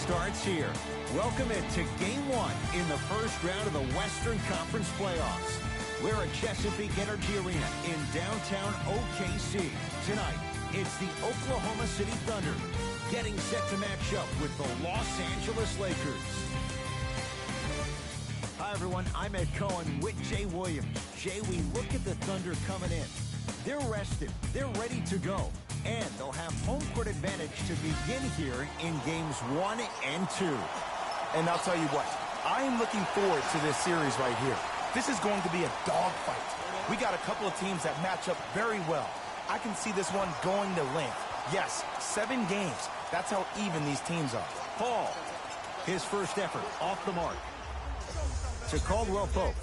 starts here. Welcome into Game 1 in the first round of the Western Conference Playoffs. We're at Chesapeake Energy Arena in downtown OKC. Tonight, it's the Oklahoma City Thunder getting set to match up with the Los Angeles Lakers. Hi, everyone. I'm Ed Cohen with Jay Williams. Jay, we look at the Thunder coming in. They're rested. They're ready to go. And they'll have home court advantage to begin here in games 1 and 2. And I'll tell you what, I am looking forward to this series right here. This is going to be a dogfight. We got a couple of teams that match up very well. I can see this one going to length. Yes, 7 games. That's how even these teams are. Paul, his first effort off the mark. To Caldwell Pope.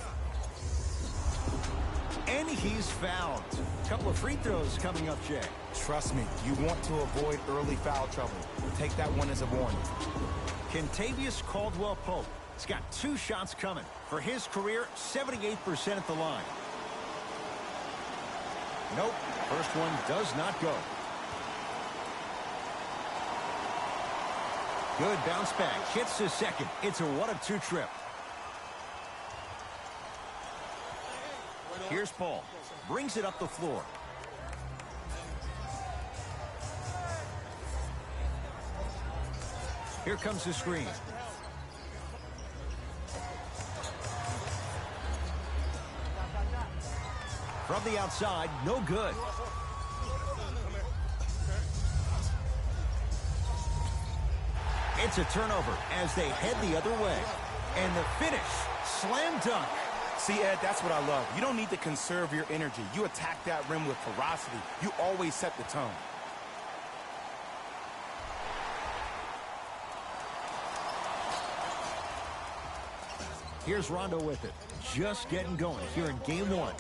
And he's fouled. A couple of free throws coming up, Jay. Trust me, you want to avoid early foul trouble. Take that one as a warning. Kentavious Caldwell Pope. He's got 2 shots coming. For his career, 78% at the line. Nope, first one does not go. Good bounce back. Hits the second. It's a 1-of-2 trip. Here's Paul. Brings it up the floor. Here comes the screen. From the outside, no good. It's a turnover as they head the other way. And the finish, slam dunk. See, Ed, that's what I love. You don't need to conserve your energy. You attack that rim with ferocity. You always set the tone. Here's Rondo with it. Just getting going here in game 1.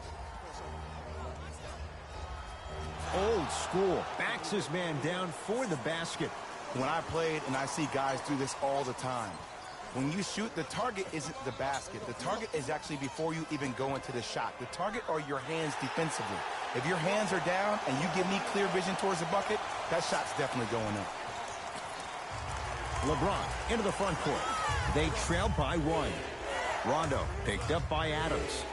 Old school. Backs his man down for the basket. When I played, and I see guys do this all the time, when you shoot, the target isn't the basket. The target is actually before you even go into the shot. The target are your hands defensively. If your hands are down and you give me clear vision towards the bucket, that shot's definitely going up. LeBron into the front court. They trail by 1. Rondo picked up by Adams.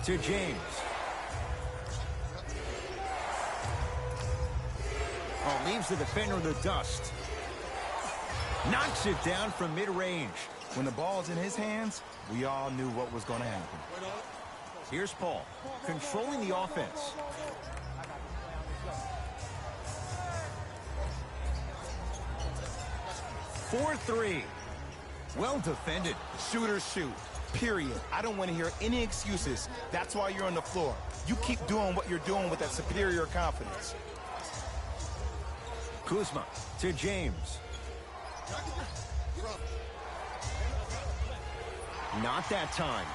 To James. Oh, leaves the defender in the dust. Knocks it down from mid-range. When the ball's in his hands, we all knew what was going to happen. Here's Paul, controlling the offense. For 3. Well defended. Shooters shoot, period. I don't want to hear any excuses. That's why you're on the floor. You keep doing what you're doing with that superior confidence. Kuzma to James. Not that time.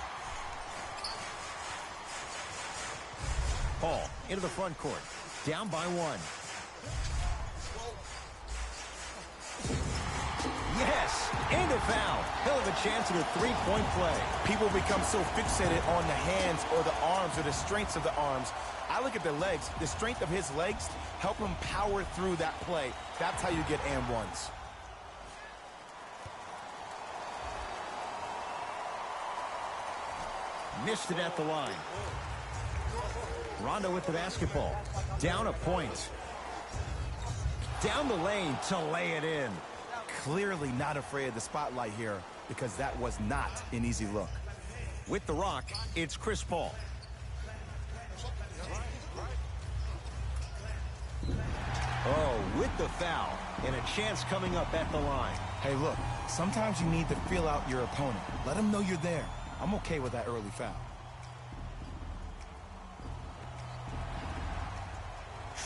Paul into the front court. Down by 1. Yes, and a foul. He'll have a chance at a 3-point play. People become so fixated on the hands or the arms or the strengths of the arms. I look at the legs. The strength of his legs help him power through that play. That's how you get and ones. Missed it at the line. Rondo with the basketball. Down a point. Down the lane to lay it in. Clearly not afraid of the spotlight here because that was not an easy look. With the rock, it's Chris Paul. Oh, with the foul. And a chance coming up at the line. Hey, look, sometimes you need to feel out your opponent. Let them know you're there. I'm okay with that early foul.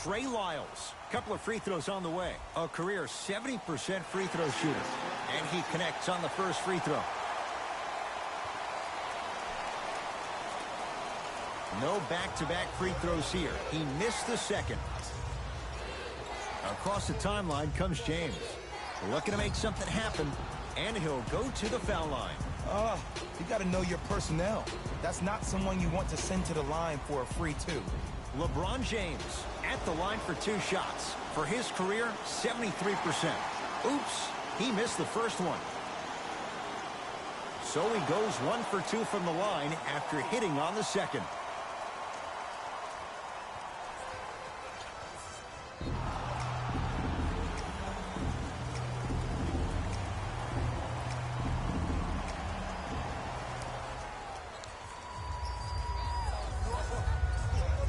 Trey Lyles, couple of free throws on the way. A career 70% free throw shooter. And he connects on the first free throw. No back-to-back free throws here. He missed the second. Across the timeline comes James. Looking to make something happen. And he'll go to the foul line. You got to know your personnel. That's not someone you want to send to the line for a free 2. LeBron James at the line for 2 shots. For his career, 73%. Oops, he missed the first one. So he goes 1 for 2 from the line after hitting on the second.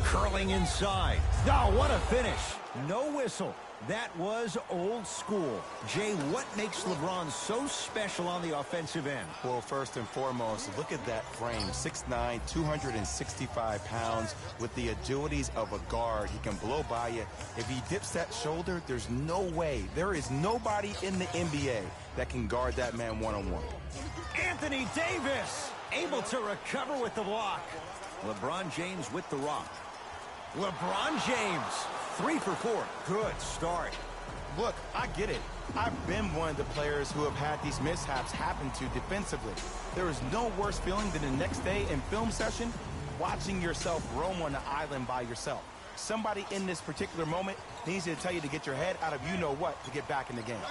Curling inside. Oh, what a finish. No whistle. That was old school. Jay, what makes LeBron so special on the offensive end? Well, first and foremost, look at that frame. 6'9", 265 pounds with the agilities of a guard. He can blow by you. If he dips that shoulder, there's no way. There is nobody in the NBA that can guard that man one-on-one. Anthony Davis able to recover with the block. LeBron James with the rock. LeBron James, 3 for 4. Good start. Look, I get it. I've been one of the players who have had these mishaps happen to defensively. There is no worse feeling than the next day in film session watching yourself roam on the island by yourself. Somebody in this particular moment needs to tell you to get your head out of you-know-what to get back in the game.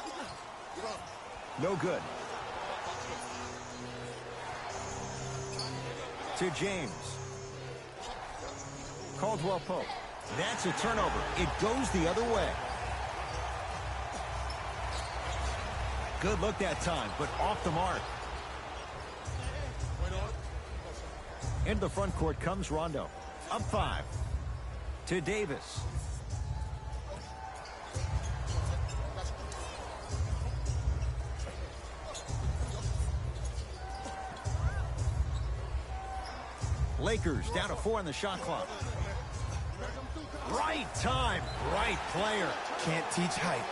No good. To James. Caldwell Pope. That's a turnover. It goes the other way. Good look that time, but off the mark. Into the front court comes Rondo. Up 5. To Davis. Lakers down to 4 on the shot clock. Right time, right player. Can't teach height.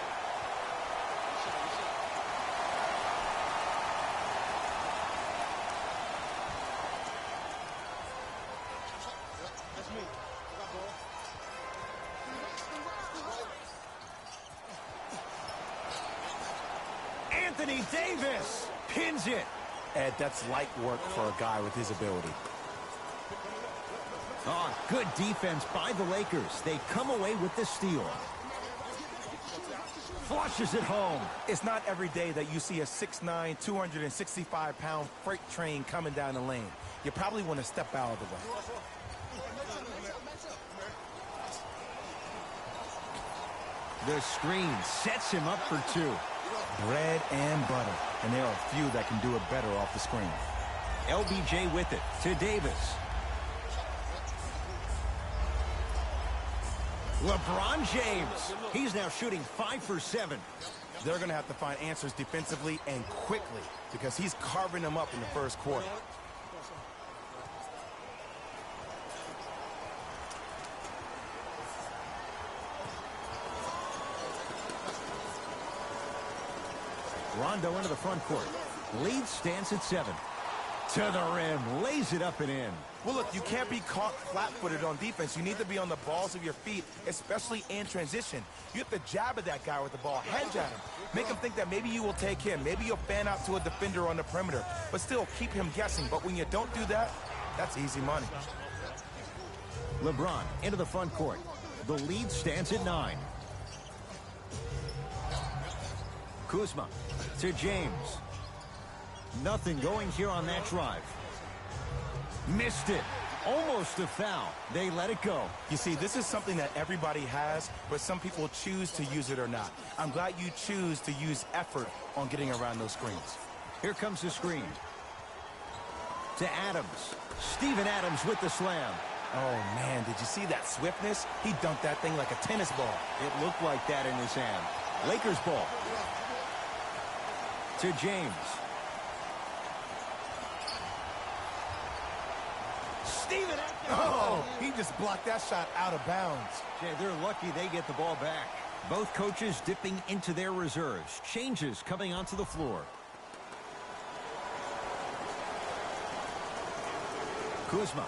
Anthony Davis pins it. Ed, that's light work for a guy with his ability. Oh, good defense by the Lakers. They come away with the steal. Flushes it home. It's not every day that you see a 6'9", 265-pound freight train coming down the lane. You probably want to step out of the way. The screen sets him up for 2. Bread and butter. And there are a few that can do it better off the screen. LBJ with it to Davis. LeBron James. He's now shooting 5 for 7. They're going to have to find answers defensively and quickly because he's carving them up in the first quarter. Rondo into the front court. Lead stands at 7. To the rim. Lays it up and in. Well, look, you can't be caught flat-footed on defense. You need to be on the balls of your feet, especially in transition. You have to jab at that guy with the ball, hedge at him. Make him think that maybe you will take him. Maybe you'll fan out to a defender on the perimeter, but still keep him guessing. But when you don't do that, that's easy money. LeBron into the front court. The lead stands at 9. Kuzma to James. Nothing going here on that drive. Missed it. Almost a foul. They let it go. You see, this is something that everybody has, but some people choose to use it or not. I'm glad you choose to use effort on getting around those screens. Here comes the screen. To Adams. Steven Adams with the slam. Oh, man, did you see that swiftness? He dunked that thing like a tennis ball. It looked like that in his hand. Lakers ball. To James. Steven. Oh, he just blocked that shot out of bounds. Jay, they're lucky they get the ball back. Both coaches dipping into their reserves. Changes coming onto the floor. Kuzma.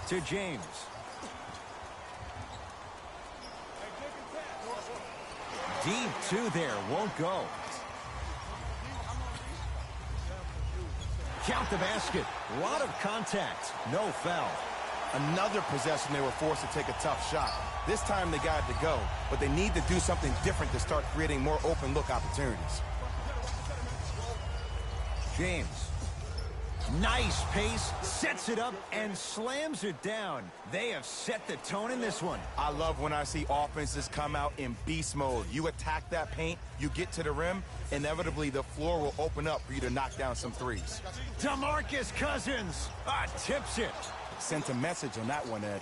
To James. Deep 2 there, won't go. Count the basket. A lot of contact. No foul. Another possession they were forced to take a tough shot. This time they got it to go, but they need to do something different to start creating more open look opportunities. James. Nice pace, sets it up, and slams it down. They have set the tone in this one. I love when I see offenses come out in beast mode. You attack that paint, you get to the rim, inevitably the floor will open up for you to knock down some threes. DeMarcus Cousins tips it. Sent a message on that one, Ed.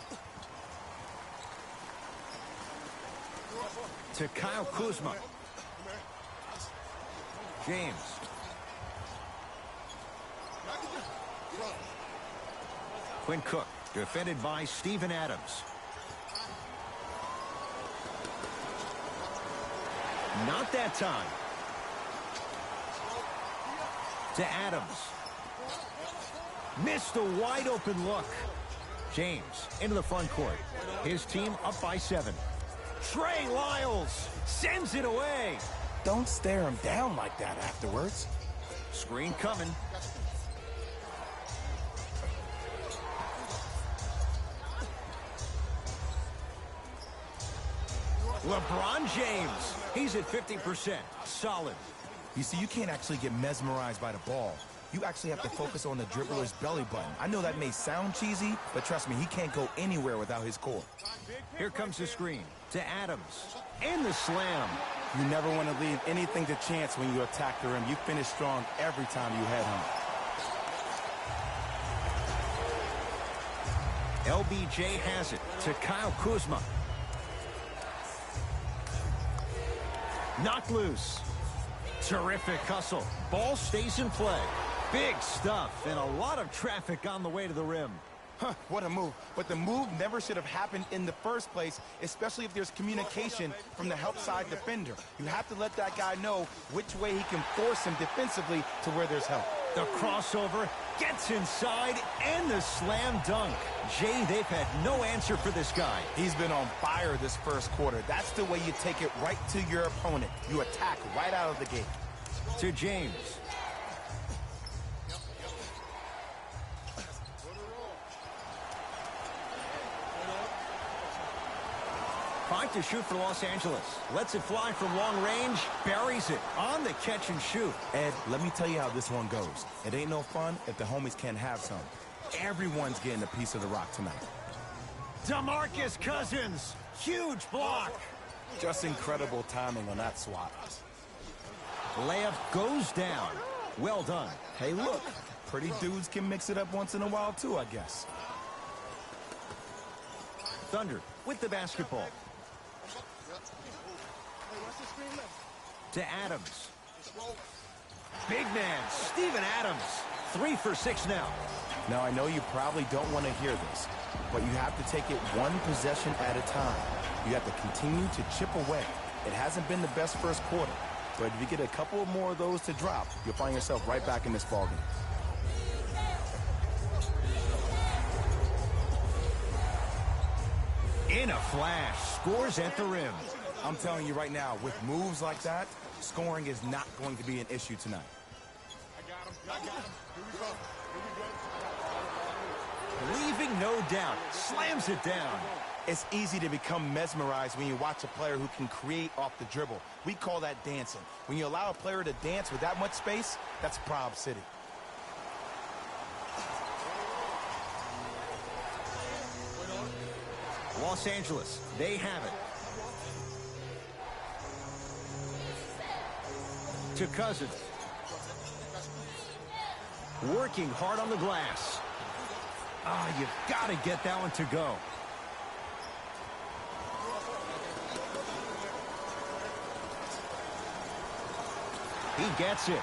To Kyle Kuzma. James. Quinn Cook, defended by Steven Adams. Not that time. To Adams. Missed a wide open look. James into the front court. His team up by 7. Trey Lyles sends it away. Don't stare him down like that afterwards. Screen coming. LeBron James. He's at 50%. Solid. You see, you can't actually get mesmerized by the ball. You actually have to focus on the dribbler's belly button. I know that may sound cheesy, but trust me, he can't go anywhere without his core. Here comes the screen to Adams. And the slam. You never want to leave anything to chance when you attack the rim. You finish strong every time you head home. LBJ has it to Kyle Kuzma. Knocked loose. Terrific hustle. Ball stays in play. Big stuff and a lot of traffic on the way to the rim. Huh, what a move. But the move never should have happened in the first place, especially if there's communication from the help side defender. You have to let that guy know which way he can force him defensively to where there's help. The crossover gets inside and the slam dunk. Jay, they've had no answer for this guy. He's been on fire this first quarter. That's the way you take it right to your opponent. You attack right out of the gate. To James. Five to shoot for Los Angeles. Lets it fly from long range. Buries it on the catch and shoot. Ed, let me tell you how this one goes. It ain't no fun if the homies can't have some. Everyone's getting a piece of the rock tonight. DeMarcus Cousins. Huge block. Just incredible timing on that swat. Layup goes down. Well done. Hey, look. Pretty dudes can mix it up once in a while, too, I guess. Thunder with the basketball. To Adams. Big man, Steven Adams. 3 for 6 now. Now, I know you probably don't want to hear this, but you have to take it one possession at a time. You have to continue to chip away. It hasn't been the best first quarter, but if you get a couple more of those to drop, you'll find yourself right back in this ballgame. In a flash, scores at the rim. I'm telling you right now, with moves like that, scoring is not going to be an issue tonight. Leaving no doubt, slams it down. It's easy to become mesmerized when you watch a player who can create off the dribble. We call that dancing. When you allow a player to dance with that much space, that's Prob City. Los Angeles, they have it. To Cousins. Working hard on the glass. You've got to get that one to go. He gets it.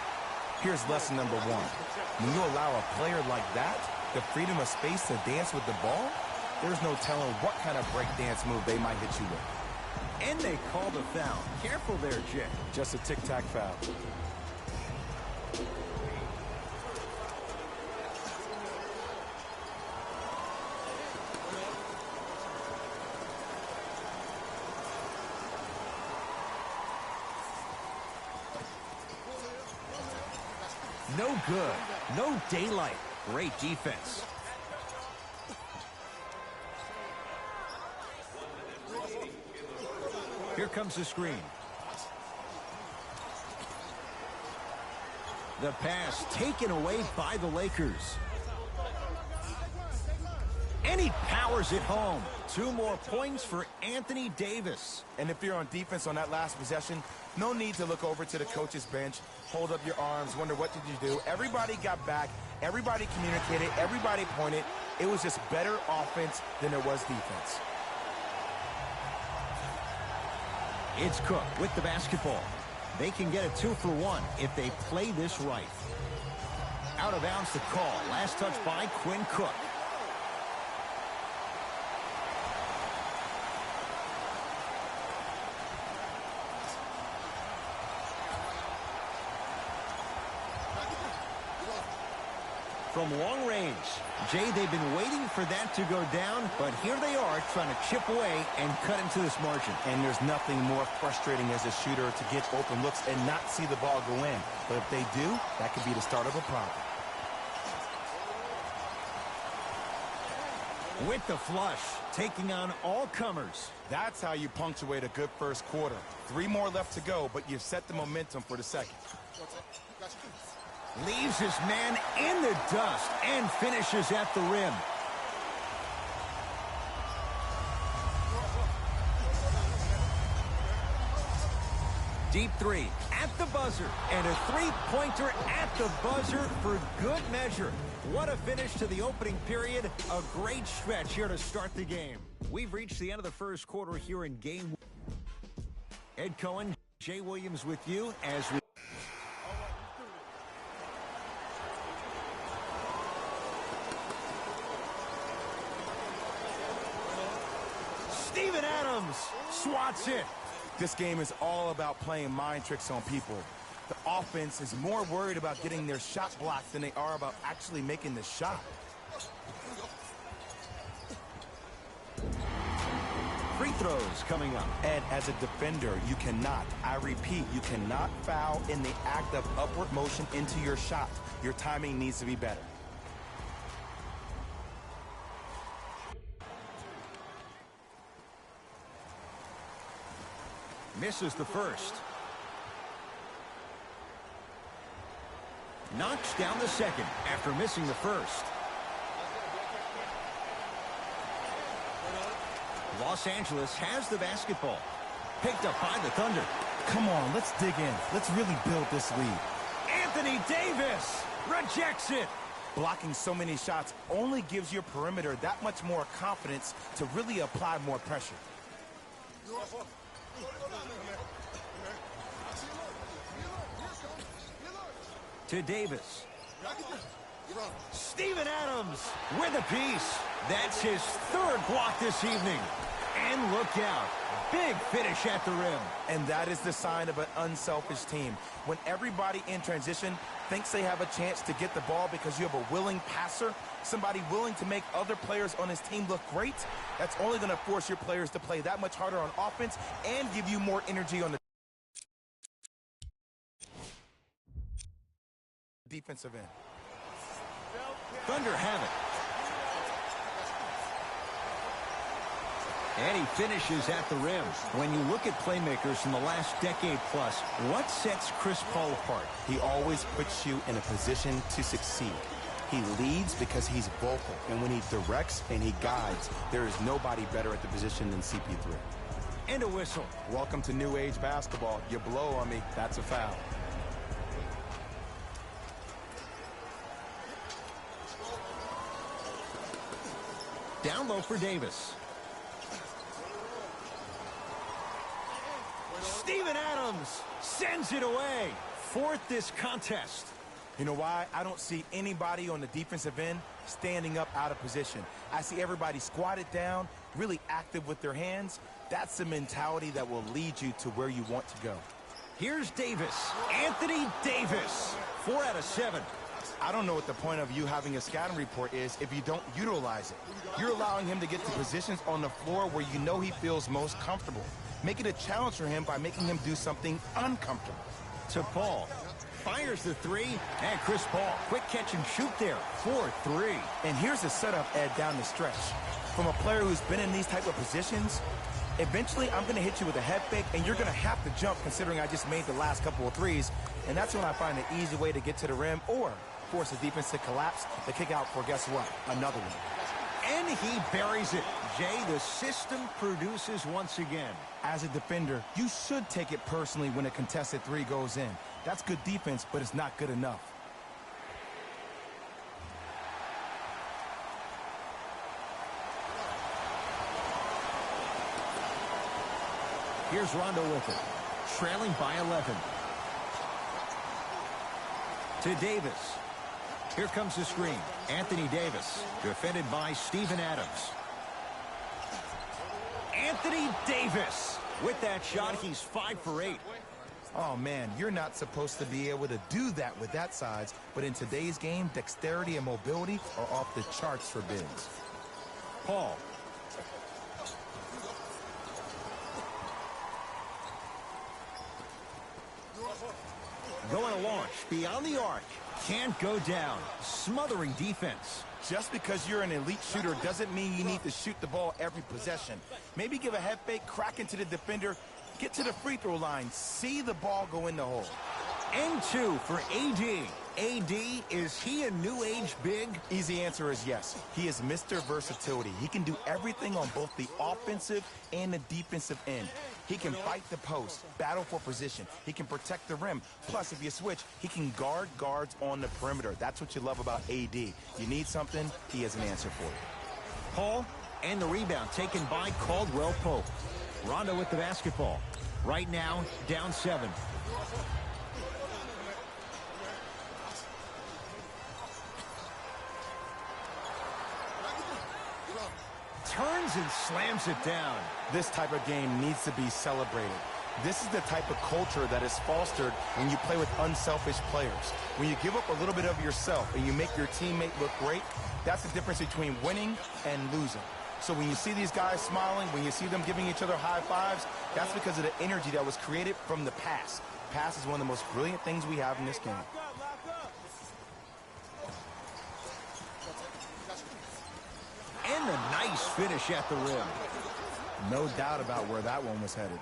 Here's lesson number 1. When you allow a player like that the freedom of space to dance with the ball, there's no telling what kind of breakdance move they might hit you with. And they call the foul. Careful there, Jay. Just a tic-tac foul. No good. No daylight. Great defense. Here comes the screen. The pass taken away by the Lakers. And he powers it home. 2 more points for Anthony Davis. And if you're on defense on that last possession, no need to look over to the coach's bench, hold up your arms, wonder what did you do. Everybody got back, everybody communicated, everybody pointed. It was just better offense than it was defense. It's Cook with the basketball. They can get a 2 for 1 if they play this right. Out of bounds the call. Last touch by Quinn Cook. From long range. Jay, they've been waiting for that to go down, but here they are trying to chip away and cut into this margin. And there's nothing more frustrating as a shooter to get open looks and not see the ball go in. But if they do, that could be the start of a problem. With the flush, taking on all comers. That's how you punctuate a good first quarter. 3 more left to go, but you've set the momentum for the second. Leaves his man in the dust and finishes at the rim. Deep 3 at the buzzer, and a 3-pointer at the buzzer for good measure. What a finish to the opening period. A great stretch here to start the game. We've reached the end of the first quarter here in game. Ed Cohen, Jay Williams with you as we... Steven Adams swats it. This game is all about playing mind tricks on people. The offense is more worried about getting their shot blocked than they are about actually making the shot. Free throws coming up. And as a defender, you cannot, I repeat, you cannot foul in the act of upward motion into your shot. Your timing needs to be better. Misses the first. Knocks down the second after missing the first. Los Angeles has the basketball. Picked up by the Thunder. Come on, let's dig in. Let's really build this lead. Anthony Davis rejects it. Blocking so many shots only gives your perimeter that much more confidence to really apply more pressure. To Davis. Steven Adams with a piece. That's his 3rd block this evening. And look out. Big finish at the rim. And that is the sign of an unselfish team. When everybody in transition thinks they have a chance to get the ball because you have a willing passer, somebody willing to make other players on his team look great, that's only going to force your players to play that much harder on offense and give you more energy on the defensive end. Thunder have it. And he finishes at the rim. When you look at playmakers in the last decade plus, what sets Chris Paul apart? He always puts you in a position to succeed. He leads because he's vocal, and when he directs and he guides, there is nobody better at the position than CP3. And a whistle. Welcome to new age basketball. You blow on me, that's a foul. Down low for Davis. Steven Adams sends it away. 4th this contest. You know why? I don't see anybody on the defensive end standing up out of position. I see everybody squatted down, really active with their hands. That's the mentality that will lead you to where you want to go. Here's Davis. Anthony Davis. 4 out of 7. I don't know what the point of you having a scouting report is if you don't utilize it. You're allowing him to get to positions on the floor where you know he feels most comfortable. Make it a challenge for him by making him do something uncomfortable. To Paul. fires the three. And Chris Paul, quick catch and shoot there for three. And here's the setup, Ed, down the stretch. From a player who's been in these type of positions, eventually I'm going to hit you with a head fake, and you're going to have to jump considering I just made the last couple of threes. And that's when I find the easy way to get to the rim or force the defense to collapse, the kick out for, guess what, another one. And he buries it. Jay, the system produces once again. As a defender, you should take it personally when a contested three goes in. That's good defense, but it's not good enough. Here's Rondo with it. Trailing by 11. To Davis. Here comes the screen. Anthony Davis, defended by Steven Adams. Anthony Davis. With that shot, he's 5 for 8. Oh, man, you're not supposed to be able to do that with that size, but in today's game, dexterity and mobility are off the charts for bigs. Paul. Going to launch beyond the arc. Can't go down. Smothering defense. Just because you're an elite shooter doesn't mean you need to shoot the ball every possession. Maybe give a head fake, crack into the defender, get to the free throw line, see the ball go in the hole. And 2 for AD. AD, is he a new age big? Easy answer is yes. He is Mr. Versatility. He can do everything on both the offensive and the defensive end. He can fight the post, battle for position. He can protect the rim. Plus, if you switch, he can guard guards on the perimeter. That's what you love about AD. You need something, he has an answer for you. Paul, and the rebound taken by Caldwell Pope. Rondo with the basketball. Right now, down 7. Turns and slams it down. This type of game needs to be celebrated. This is the type of culture that is fostered when you play with unselfish players. When you give up a little bit of yourself and you make your teammate look great, that's the difference between winning and losing. So when you see these guys smiling, when you see them giving each other high fives, that's because of the energy that was created from the pass. Pass is one of the most brilliant things we have in this game. And a nice finish at the rim. No doubt about where that one was headed.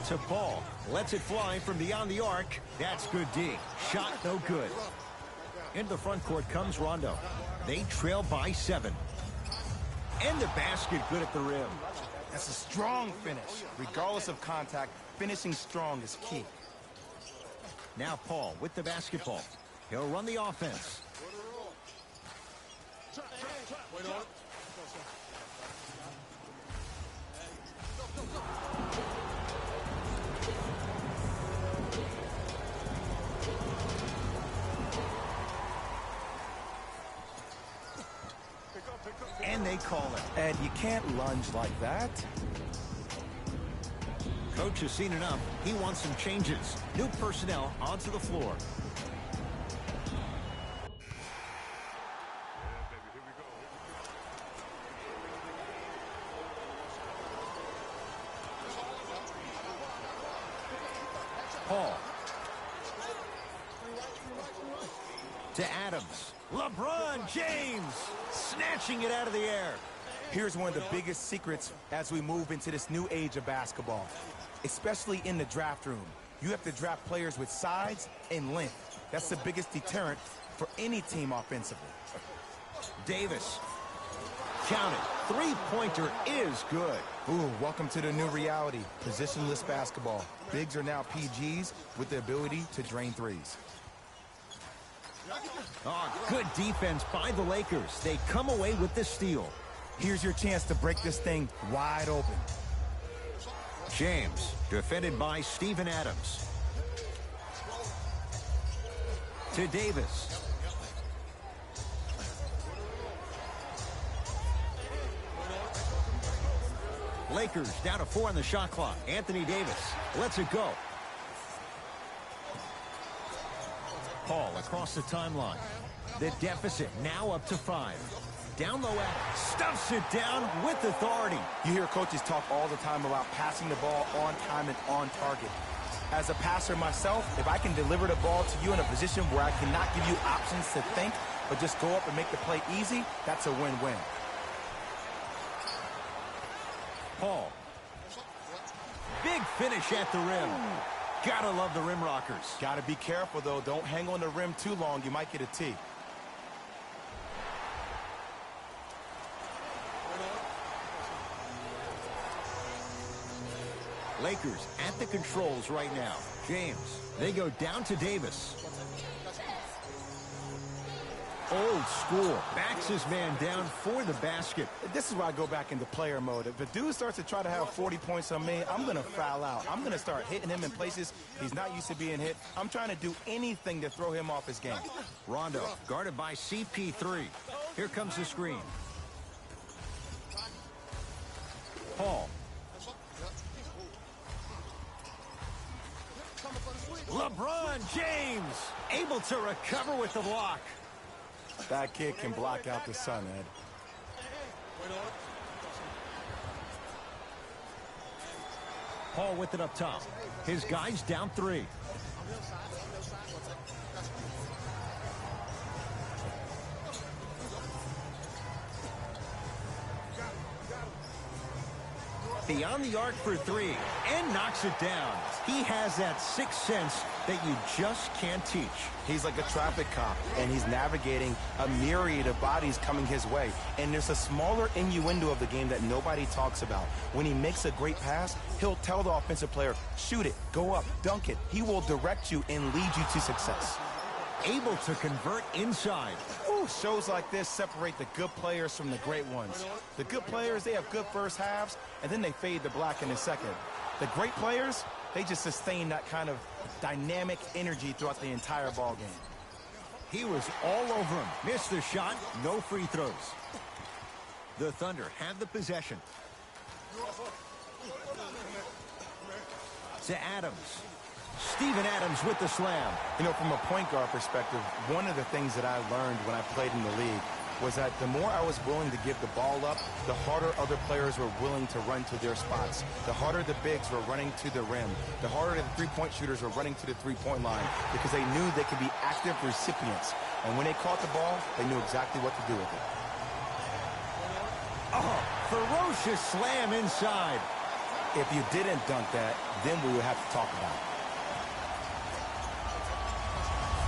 To Paul. Lets it fly from beyond the arc. That's good D. Shot no good. Into the front court comes Rondo. They trail by 7. And the basket good at the rim. That's a strong finish. Regardless of contact, finishing strong is key. Now Paul with the basketball. He'll run the offense. And they call it. And you can't lunge like that. Coach has seen enough. He wants some changes. New personnel onto the floor. Paul. To Adams. LeBron James snatching it out of the air. Here's one of the biggest secrets as we move into this new age of basketball, especially in the draft room. You have to draft players with size and length. That's the biggest deterrent for any team offensively. Davis. Count it. Three-pointer is good. Ooh, welcome to the new reality. Positionless basketball. Bigs are now PGs with the ability to drain threes. Oh, good defense by the Lakers. They come away with the steal. Here's your chance to break this thing wide open. James, defended by Steven Adams. To Davis. Lakers down to 4 on the shot clock. Anthony Davis lets it go. Paul across the timeline. The deficit now up to 5. Down low Adams stuffs it down with authority. You hear coaches talk all the time about passing the ball on time and on target. As a passer myself, if I can deliver the ball to you in a position where I cannot give you options to think, but just go up and make the play easy, that's a win-win. Paul. Big finish at the rim. Gotta love the rim rockers. Gotta be careful, though. Don't hang on the rim too long. You might get a tee. Lakers at the controls right now. James. They go down to Davis. Old school. Backs his man down for the basket. This is where I go back into player mode. If a dude starts to try to have 40 points on me, I'm going to foul out. I'm going to start hitting him in places he's not used to being hit. I'm trying to do anything to throw him off his game. Rondo guarded by CP3. Here comes the screen. Paul. LeBron James able to recover with the block. That kid can block out the sun, Ed. Paul with it up top. His guys down 3. Beyond the arc for 3 and knocks it down. He has that sixth sense that you just can't teach. He's like a traffic cop, and he's navigating a myriad of bodies coming his way. And there's a smaller innuendo of the game that nobody talks about. When he makes a great pass, he'll tell the offensive player, shoot it, go up, dunk it. He will direct you and lead you to success. Able to convert inside. Ooh, shows like this separate the good players from the great ones. The good players, they have good first halves, and then they fade to black in the second. The great players, they just sustain that kind of dynamic energy throughout the entire ball game. He was all over him. Missed the shot. No free throws. The Thunder have the possession. To Adams. Steven Adams with the slam. You know, from a point guard perspective, one of the things that I learned when I played in the league was that the more I was willing to give the ball up, the harder other players were willing to run to their spots. The harder the bigs were running to the rim. The harder the three-point shooters were running to the three-point line because they knew they could be active recipients. And when they caught the ball, they knew exactly what to do with it. Oh, ferocious slam inside. If you didn't dunk that, then we would have to talk about it.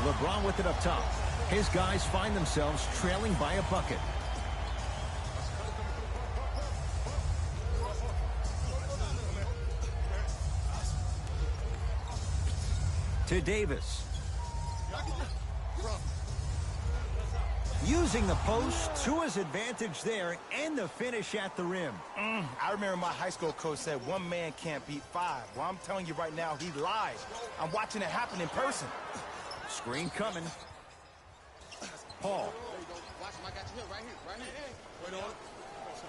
LeBron with it up top. His guys find themselves trailing by a bucket. To Davis. Using the post to his advantage there and the finish at the rim. I remember my high school coach said one man can't beat 5. Well, I'm telling you right now, he lied. I'm watching it happen in person. Screen coming. Paul.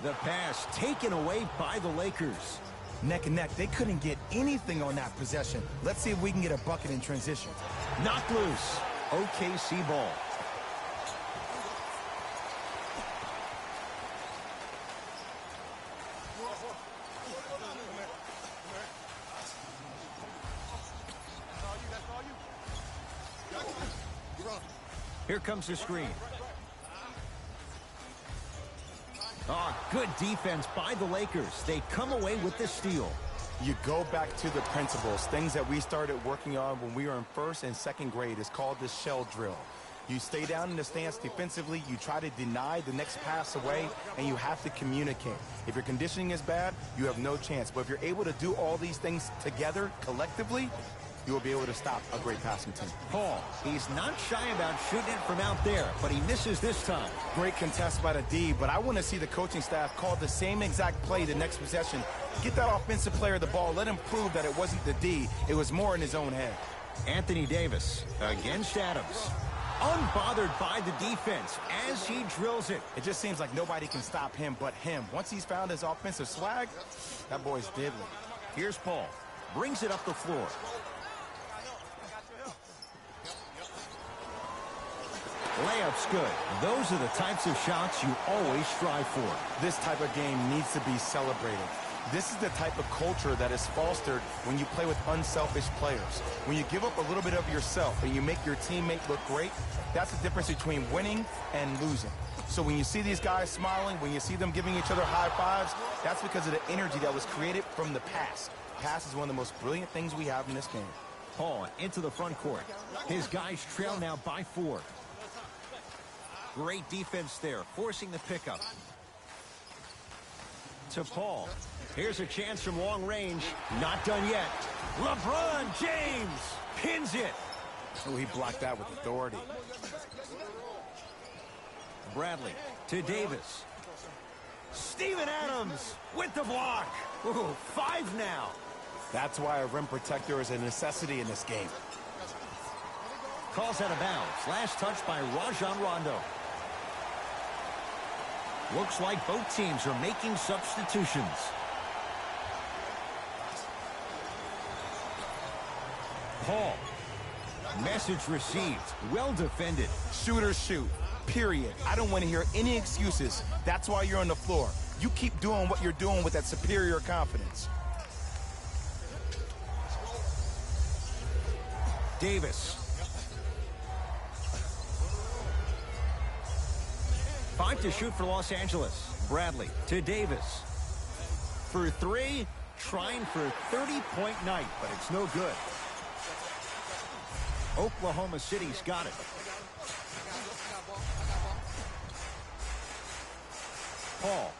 The pass taken away by the Lakers. Neck and neck. They couldn't get anything on that possession. Let's see if we can get a bucket in transition. Knocked loose. OKC ball. Here comes the screen. Oh, good defense by the Lakers. They come away with the steal. You go back to the principles, things that we started working on when we were in first and second grade. It's called the shell drill. You stay down in the stance defensively, you try to deny the next pass away, and you have to communicate. If your conditioning is bad, you have no chance. But if you're able to do all these things together, collectively, you will be able to stop a great passing team. Paul, he's not shy about shooting it from out there, but he misses this time. Great contest by the D, but I want to see the coaching staff call the same exact play the next possession. Get that offensive player the ball. Let him prove that it wasn't the D. It was more in his own head. Anthony Davis against Adams. Unbothered by the defense as he drills it. It just seems like nobody can stop him but him. Once he's found his offensive swag, that boy's deadly. Here's Paul. Brings it up the floor. Layup's good. Those are the types of shots you always strive for. This type of game needs to be celebrated. This is the type of culture that is fostered when you play with unselfish players. When you give up a little bit of yourself and you make your teammate look great, that's the difference between winning and losing. So when you see these guys smiling, when you see them giving each other high fives, that's because of the energy that was created from the pass. Pass is one of the most brilliant things we have in this game. Paul into the front court. His guys trail now by 4. Great defense there, forcing the pickup. To Paul. Here's a chance from long range. Not done yet. LeBron James pins it. Oh, he blocked that with authority. Bradley to Davis. Steven Adams with the block. Ooh, 5 now. That's why a rim protector is a necessity in this game. Calls out of bounds. Last touch by Rajon Rondo. Looks like both teams are making substitutions. Paul. Message received. Well defended. Shooters shoot. Period. I don't want to hear any excuses. That's why you're on the floor. You keep doing what you're doing with that superior confidence. Davis. 5 to shoot for Los Angeles. Bradley to Davis. For 3, trying for a 30-point night, but it's no good. Oklahoma City's got it. Paul.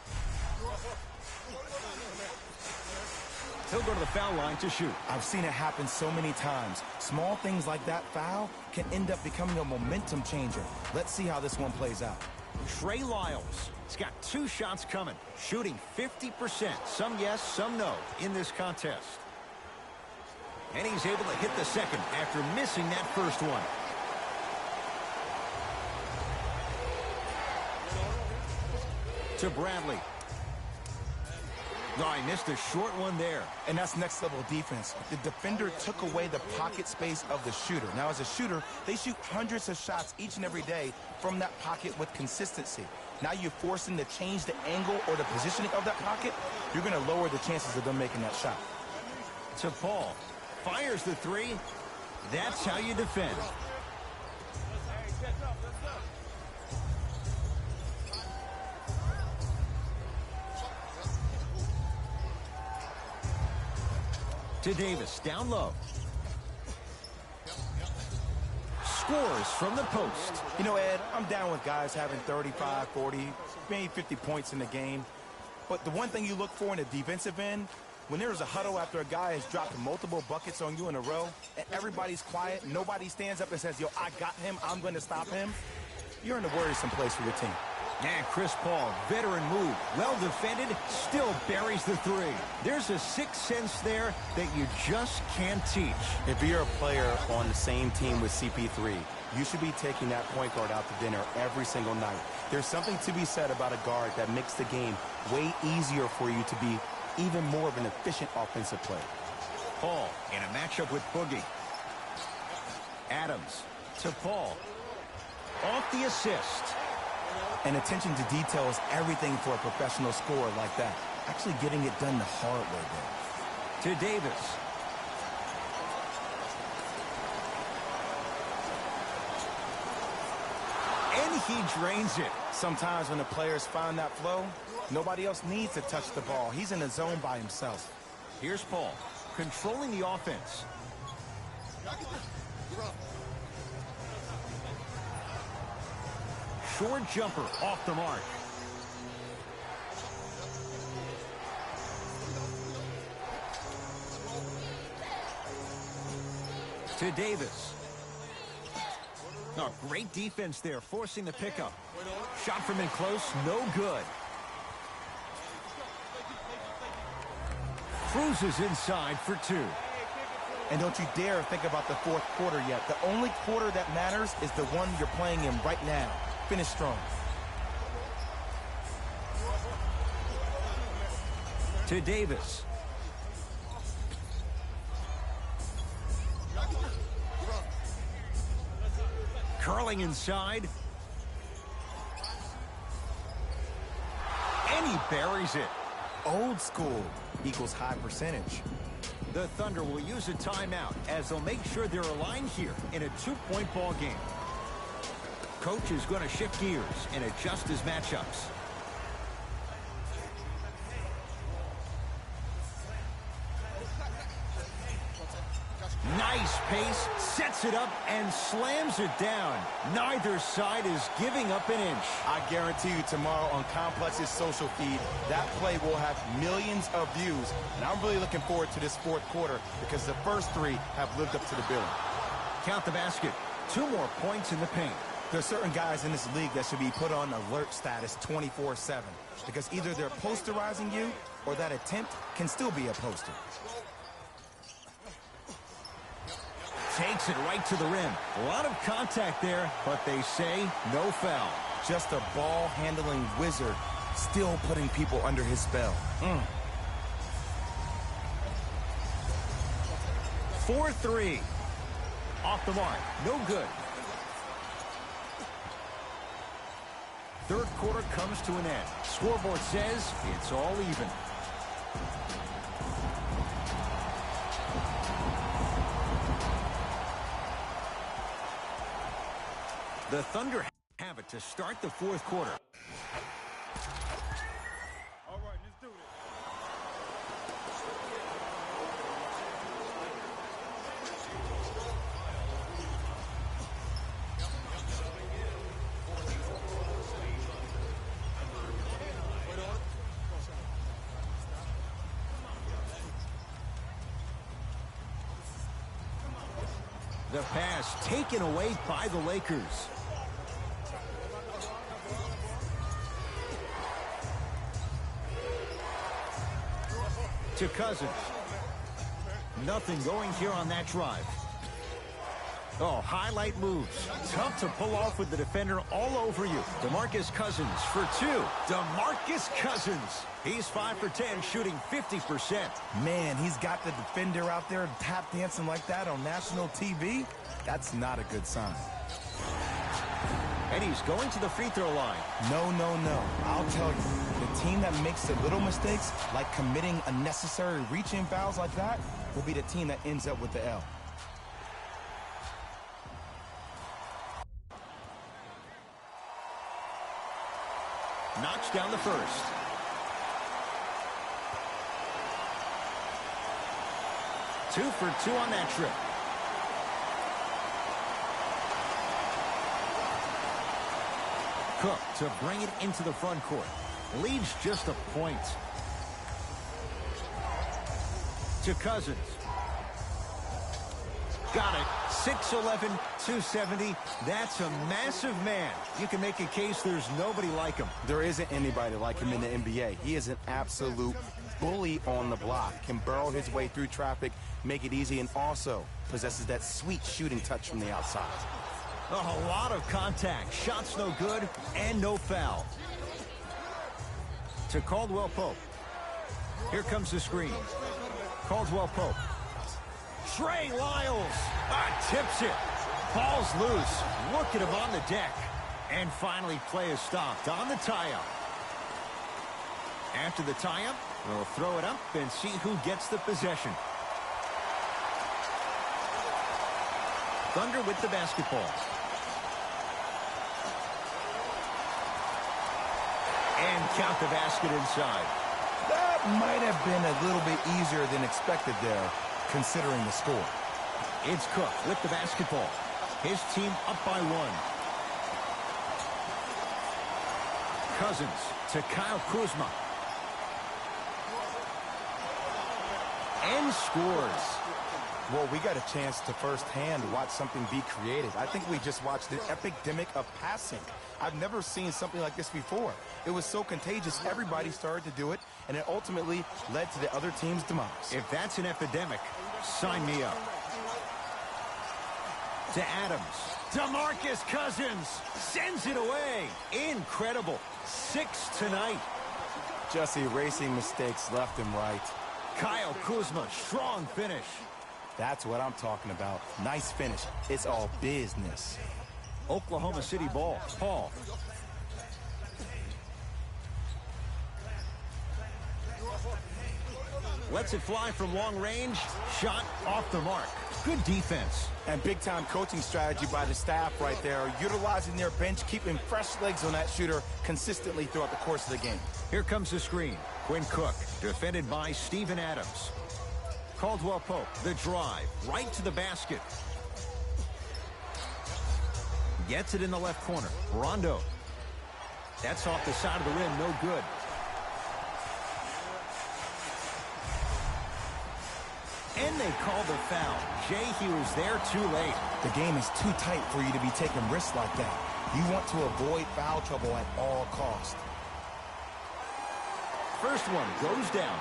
He'll go to the foul line to shoot. I've seen it happen so many times. Small things like that foul can end up becoming a momentum changer. Let's see how this one plays out. Trey Lyles. He's got 2 shots coming. Shooting 50%. Some yes, some no in this contest. And he's able to hit the second after missing that first one. To Bradley. Oh, he missed a short one there. And that's next level defense. The defender took away the pocket space of the shooter. Now, as a shooter, they shoot hundreds of shots each and every day from that pocket with consistency. Now you're forcing to change the angle or the positioning of that pocket. You're going to lower the chances of them making that shot. To Paul. Fires the 3. That's how you defend. To Davis, down low. Scores from the post. You know, Ed, I'm down with guys having 35, 40, maybe 50 points in the game. But the one thing you look for in a defensive end, when there's a huddle after a guy has dropped multiple buckets on you in a row, and everybody's quiet, nobody stands up and says, yo, I got him, I'm going to stop him, you're in a worrisome place for your team. And Chris Paul, veteran move, well defended, still buries the 3. There's a sixth sense there that you just can't teach. If you're a player on the same team with CP3, you should be taking that point guard out to dinner every single night. There's something to be said about a guard that makes the game way easier for you to be even more of an efficient offensive player. Paul in a matchup with Boogie. Adams to Paul. Off the assist. And attention to detail is everything for a professional scorer like that. Actually getting it done the hard way there. To Davis. And he drains it. Sometimes when the players find that flow, nobody else needs to touch the ball. He's in the zone by himself. Here's Paul, controlling the offense. Short jumper off the mark. To Davis. Oh, great defense there, forcing the pickup. Shot from in close, no good. Cruises inside for 2. And don't you dare think about the fourth quarter yet. The only quarter that matters is the one you're playing in right now. Finish strong. To Davis. Curling inside. buries it. Old school equals high percentage. The Thunder will use a timeout as they'll make sure they're aligned here in a 2-point ball game. Coach is going to shift gears and adjust his matchups. Nice pace, sets it up, and slams it down. Neither side is giving up an inch. I guarantee you tomorrow on Complex's social feed, that play will have millions of views. And I'm really looking forward to this fourth quarter because the first three have lived up to the billing. Count the basket. 2 more points in the paint. There are certain guys in this league that should be put on alert status 24/7 because either they're posterizing you or that attempt can still be a poster. Takes it right to the rim. A lot of contact there, but they say no foul. Just a ball-handling wizard, still putting people under his spell. 4-3. Off the mark. No good. Third quarter comes to an end. Scoreboard says it's all even. The Thunder have it to start the fourth quarter. All right, let's do this. The pass taken away by the Lakers. To Cousins. Nothing going here on that drive. Oh, highlight moves. Tough to pull off with the defender all over you. DeMarcus Cousins for 2. DeMarcus Cousins. He's 5 for 10, shooting 50%. Man, he's got the defender out there tap dancing like that on national TV. That's not a good sign. And he's going to the free throw line. No, no, no. I'll tell you, the team that makes the little mistakes, like committing unnecessary reach-in fouls like that, will be the team that ends up with the L. Knocks down the first. Two for 2 on that trip. Cook to bring it into the front court. Leads just a point. To Cousins. Got it. 6'11", 270. That's a massive man. You can make a case there's nobody like him. There isn't anybody like him in the NBA. He is an absolute bully on the block. Can burrow his way through traffic, make it easy, and also possesses that sweet shooting touch from the outside. A lot of contact. Shots no good and no foul. To Caldwell Pope. Here comes the screen. Caldwell Pope. Trey Lyles tips it. Ball's loose. Look at him on the deck. And finally, play is stopped on the tie-up. After the tie-up, we'll throw it up and see who gets the possession. Thunder with the basketball. And count the basket inside. That might have been a little bit easier than expected there, considering the score. It's Cook with the basketball. His team up by 1. Cousins to Kyle Kuzma. And scores. Well, we got a chance to firsthand watch something be created. I think we just watched an epidemic of passing. I've never seen something like this before. It was so contagious, everybody started to do it, and it ultimately led to the other team's demise. If that's an epidemic, sign me up. To Adams. DeMarcus Cousins sends it away. Incredible. 6 tonight. Just erasing mistakes left and right. Kyle Kuzma, strong finish. That's what I'm talking about. Nice finish. It's all business. Oklahoma City ball. Paul. Lets it fly from long range. Shot off the mark. Good defense. And big-time coaching strategy by the staff right there, utilizing their bench, keeping fresh legs on that shooter consistently throughout the course of the game. Here comes the screen. Quinn Cook, defended by Steven Adams. Caldwell Pope, the drive, right to the basket. Gets it in the left corner. Rondo. That's off the side of the rim, no good. And they call the foul. Jay, he was there too late. The game is too tight for you to be taking risks like that. You want to avoid foul trouble at all costs. First one goes down.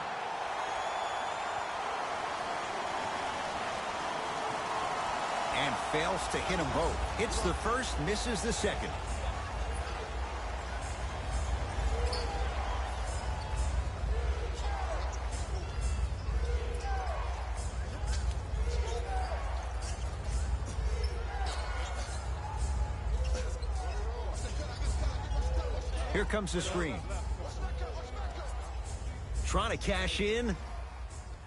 And fails to hit them both. Hits the first, misses the second. Here comes the screen. Trying to cash in.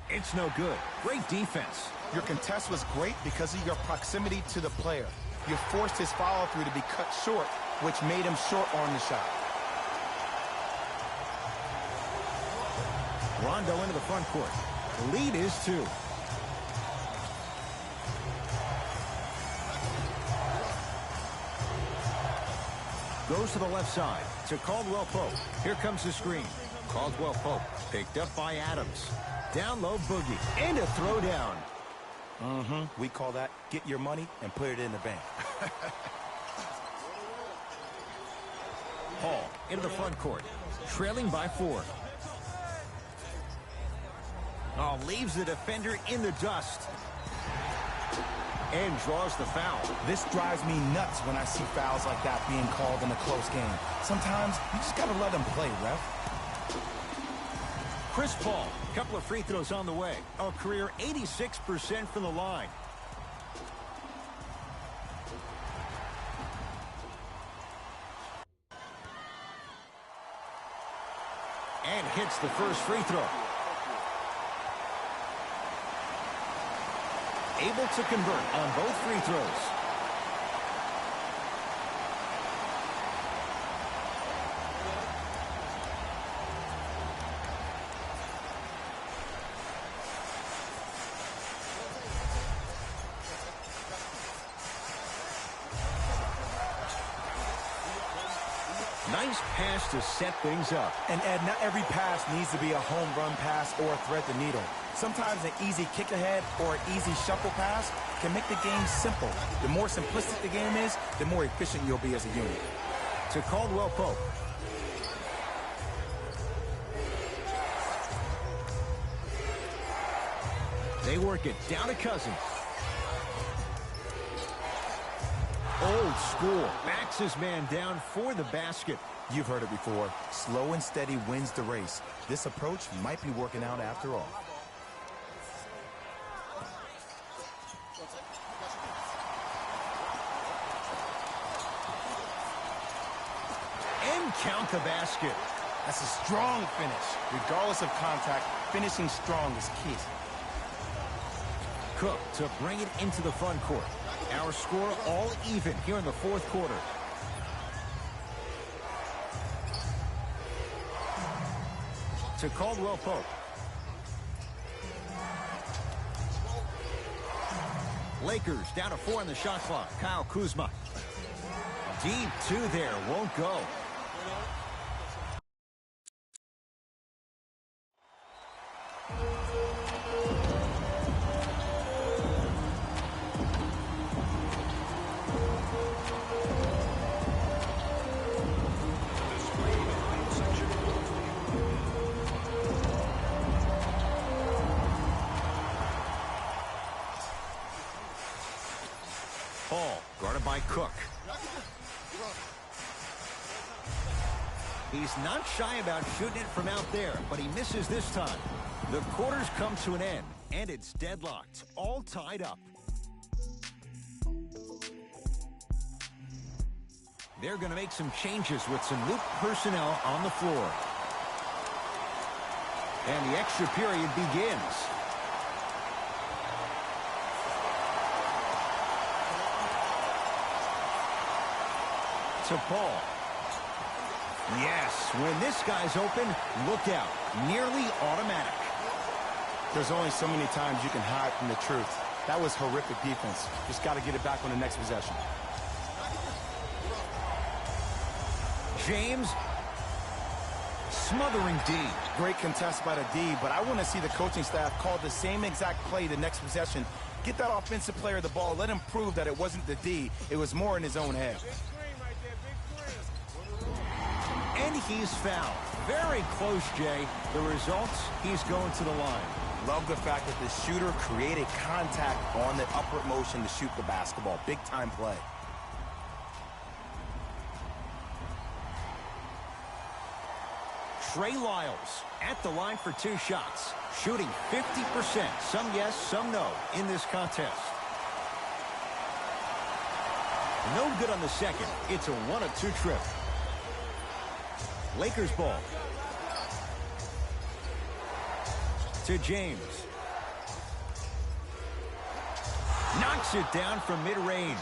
It's no good. Great defense. Your contest was great because of your proximity to the player. You forced his follow-through to be cut short, which made him short on the shot. Rondo into the front court. The lead is 2. Goes to the left side to Caldwell Pope. Here comes the screen. Caldwell Pope picked up by Adams. Down low, Boogie. And a throwdown. We call that get your money and put it in the bank. Hall into the front court. Trailing by 4. Oh, leaves the defender in the dust. And draws the foul. This drives me nuts when I see fouls like that being called in a close game. Sometimes you just got to let them play, ref. Chris Paul, a couple of free throws on the way. A career 86% from the line. And hits the first free throw. Able to convert on both free throws. Nice pass to set things up. And Ed, not every pass needs to be a home run pass or thread the needle. Sometimes an easy kick ahead or an easy shuffle pass can make the game simple. The more simplistic the game is, the more efficient you'll be as a unit. To Caldwell Pope. They work it down to Cousins. Old school. Backs his man down for the basket. You've heard it before. Slow and steady wins the race. This approach might be working out after all. And count the basket. That's a strong finish. Regardless of contact, finishing strong is key. Cook to bring it into the front court. Our score all even here in the fourth quarter. To Caldwell Pope. Lakers down to 4 on the shot clock. Kyle Kuzma. Deep 2 there. Won't go. Paul, guarded by Cook. He's not shy about shooting it from out there, but he misses this time. The quarters come to an end, and it's deadlocked, all tied up. They're going to make some changes with some new personnel on the floor. And the extra period begins. To Paul. Yes, when this guy's open, look out. Nearly automatic. There's only so many times you can hide from the truth. That was horrific defense. Just got to get it back on the next possession. James. Smothering D. Great contest by the D, but I want to see the coaching staff call the same exact play the next possession. Get that offensive player the ball. Let him prove that it wasn't the D. It was more in his own head. And he's fouled. Very close, Jay. The results, he's going to the line. Love the fact that the shooter created contact on the upward motion to shoot the basketball. Big time play. Trey Lyles at the line for 2 shots. Shooting 50%. Some yes, some no in this contest. No good on the second. It's a 1 of 2 trip. Lakers ball. To James. Knocks it down from mid-range.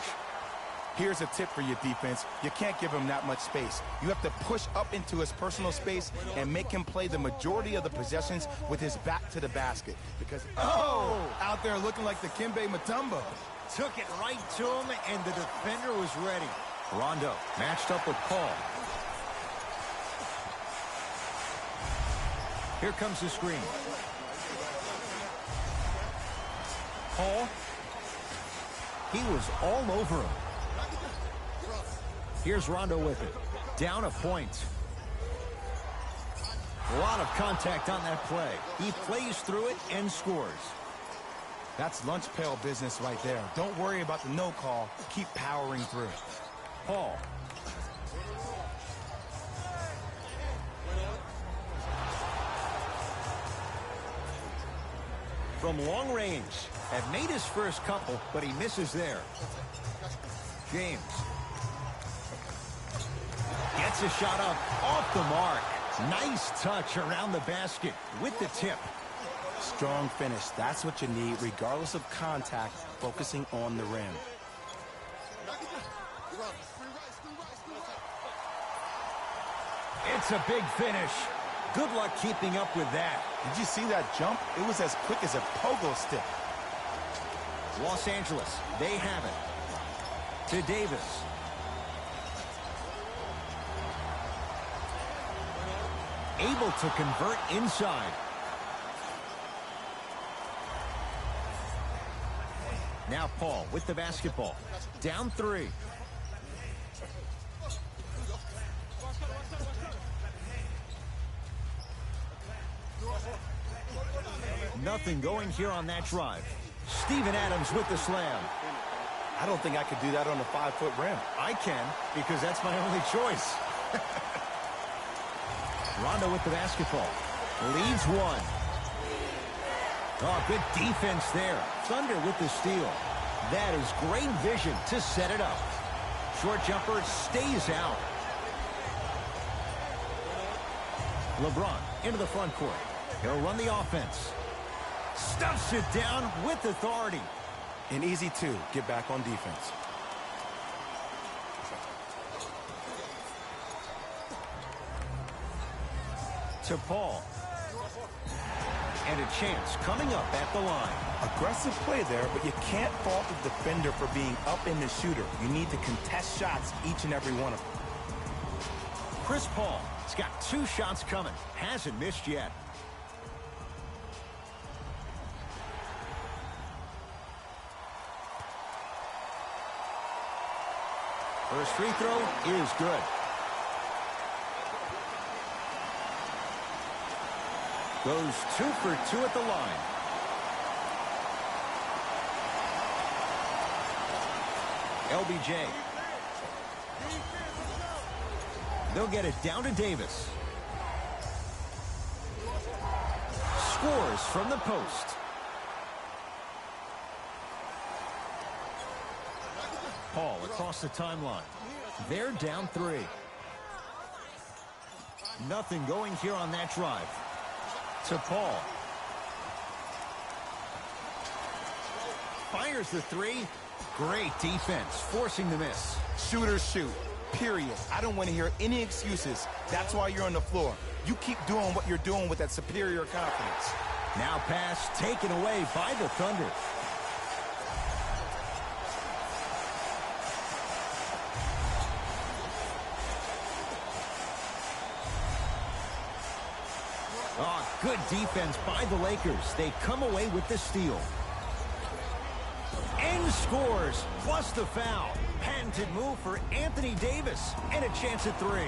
Here's a tip for your defense. You can't give him that much space. You have to push up into his personal space and make him play the majority of the possessions with his back to the basket. Because, out there looking like the Kimbe Mutombo. Took it right to him, and the defender was ready. Rondo matched up with Paul. Here comes the screen. Paul. He was all over him. Here's Rondo with it. Down a point. A lot of contact on that play. He plays through it and scores. That's lunch pail business right there. Don't worry about the no call. Keep powering through. Paul. From long range. Had made his first couple, but he misses there. James. Gets a shot up off the mark. Nice touch around the basket with the tip. Strong finish. That's what you need, regardless of contact, focusing on the rim. It's a big finish. Good luck keeping up with that. Did you see that jump? It was as quick as a pogo stick. Los Angeles, they have it. To Davis. Able to convert inside. Now Paul with the basketball. Down 3. Nothing going here on that drive. Steven Adams with the slam. I don't think I could do that on a 5-foot rim. I can, because that's my only choice. Rondo with the basketball. Leads 1. Oh, good defense there. Thunder with the steal. That is great vision to set it up. Short jumper stays out. LeBron into the front court. He'll run the offense. Stuffs it down with authority. An easy 2. Get back on defense. To Paul. And a chance coming up at the line. Aggressive play there, but you can't fault the defender for being up in the shooter. You need to contest shots, each and every one of them. Chris Paul has got 2 shots coming. Hasn't missed yet. First free throw is good. Goes 2 for 2 at the line. LBJ. They'll get it down to Davis. Scores from the post. Paul across the timeline. They're down 3. Nothing going here on that drive. To Paul. Fires the three. Great defense, forcing the miss. Shooters shoot, period. I don't want to hear any excuses. That's why you're on the floor. You keep doing what you're doing with that superior confidence. Now pass taken away by the Thunder. Oh, good defense by the Lakers. They come away with the steal. And scores, plus the foul. Patented move for Anthony Davis, and a chance at three.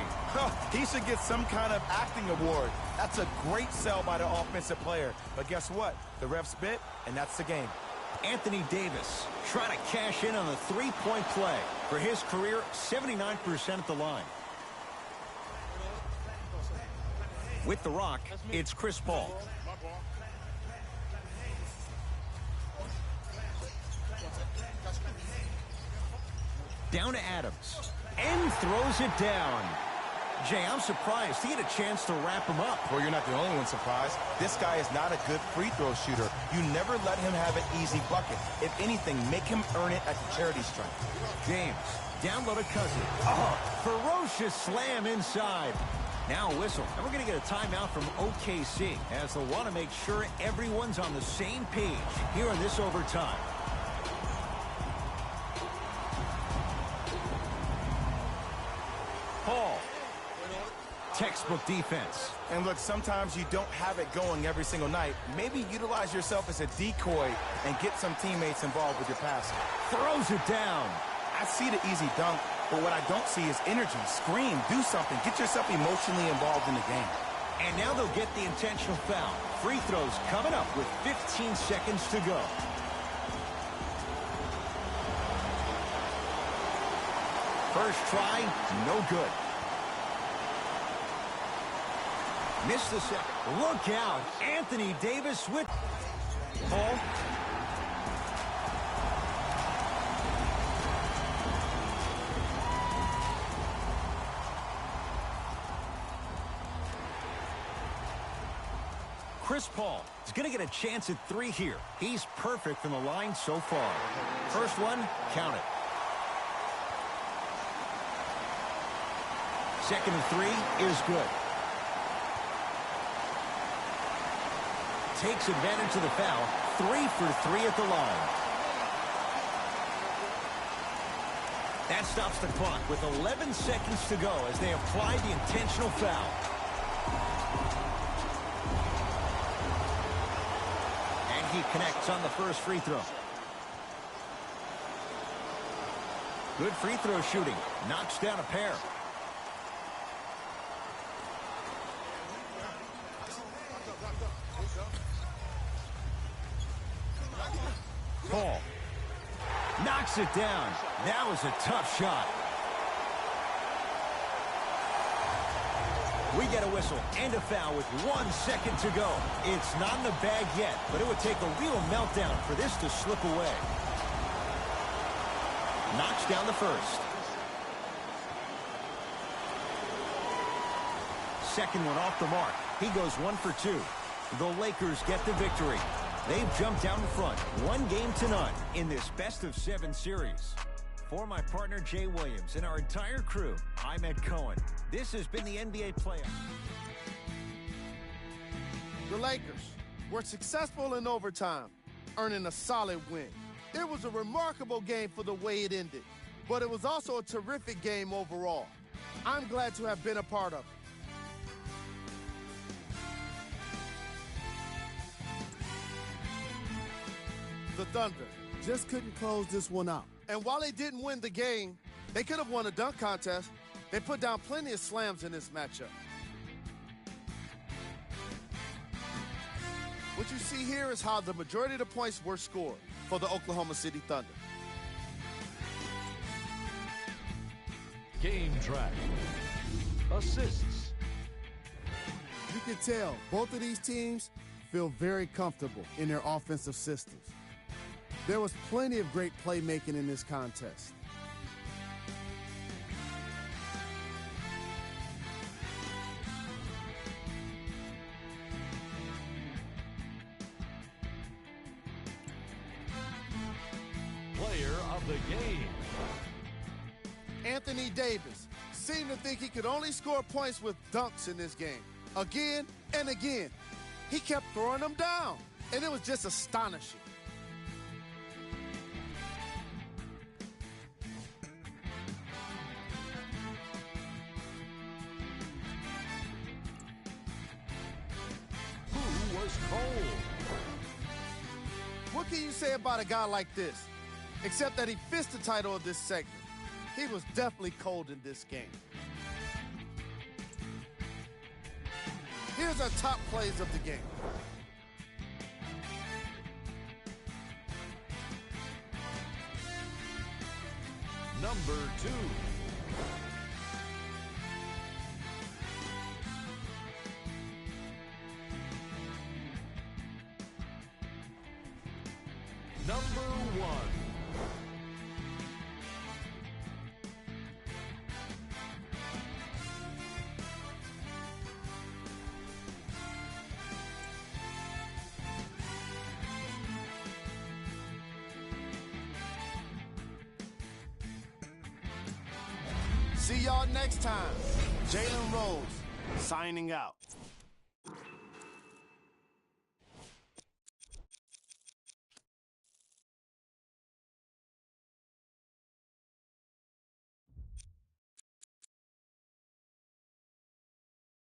He should get some kind of acting award. That's a great sell by the offensive player. But guess what? The ref spit, and that's the game. Anthony Davis trying to cash in on the three-point play. For his career, 79% at the line. With the rock, it's Chris Paul. Down to Adams. And throws it down. Jay, I'm surprised. He had a chance to wrap him up. Well, you're not the only one surprised. This guy is not a good free throw shooter. You never let him have an easy bucket. If anything, make him earn it at the charity stripe. James, down low to Cousins. Oh, ferocious slam inside. Now a whistle. And we're going to get a timeout from OKC as they'll want to make sure everyone's on the same page here in this overtime. Paul. Textbook defense. And look, sometimes you don't have it going every single night. Maybe utilize yourself as a decoy and get some teammates involved with your passing. Throws it down. I see the easy dunk, but what I don't see is energy. Scream, do something. Get yourself emotionally involved in the game. And now they'll get the intentional foul. Free throws coming up with 15 seconds to go. First try, no good. Missed the second. Look out. Anthony Davis with Paul. Chris Paul is going to get a chance at three here. He's perfect from the line so far. First one, count it. Second and three is good. Takes advantage of the foul. 3 for 3 at the line. That stops the clock with 11 seconds to go as they apply the intentional foul. And he connects on the first free throw. Good free throw shooting. Knocks down a pair. Paul knocks it down. That was a tough shot. We get a whistle and a foul with 1 second to go. It's not in the bag yet, but it would take a real meltdown for this to slip away. Knocks down the first. Second one off the mark. He goes 1 for 2. The Lakers get the victory. They've jumped down in front, 1-0 in this best-of-7 series. For my partner, Jay Williams, and our entire crew, I'm Ed Cohen. This has been the NBA playoffs. The Lakers were successful in overtime, earning a solid win. It was a remarkable game for the way it ended, but it was also a terrific game overall. I'm glad to have been a part of it. The Thunder just couldn't close this one out. And while they didn't win the game, they could have won a dunk contest. They put down plenty of slams in this matchup. What you see here is how the majority of the points were scored for the Oklahoma City Thunder. Game track. Assists. You can tell both of these teams feel very comfortable in their offensive systems. There was plenty of great playmaking in this contest. player of the game. Anthony Davis seemed to think he could only score points with dunks in this game. Again and again. He kept throwing them down, and it was just astonishing. Who was cold? What can you say about a guy like this? Except that he fits the title of this segment. He was definitely cold in this game. Here's our top plays of the game. Number 2. Number 1. See y'all next time. Jalen Rose, signing out.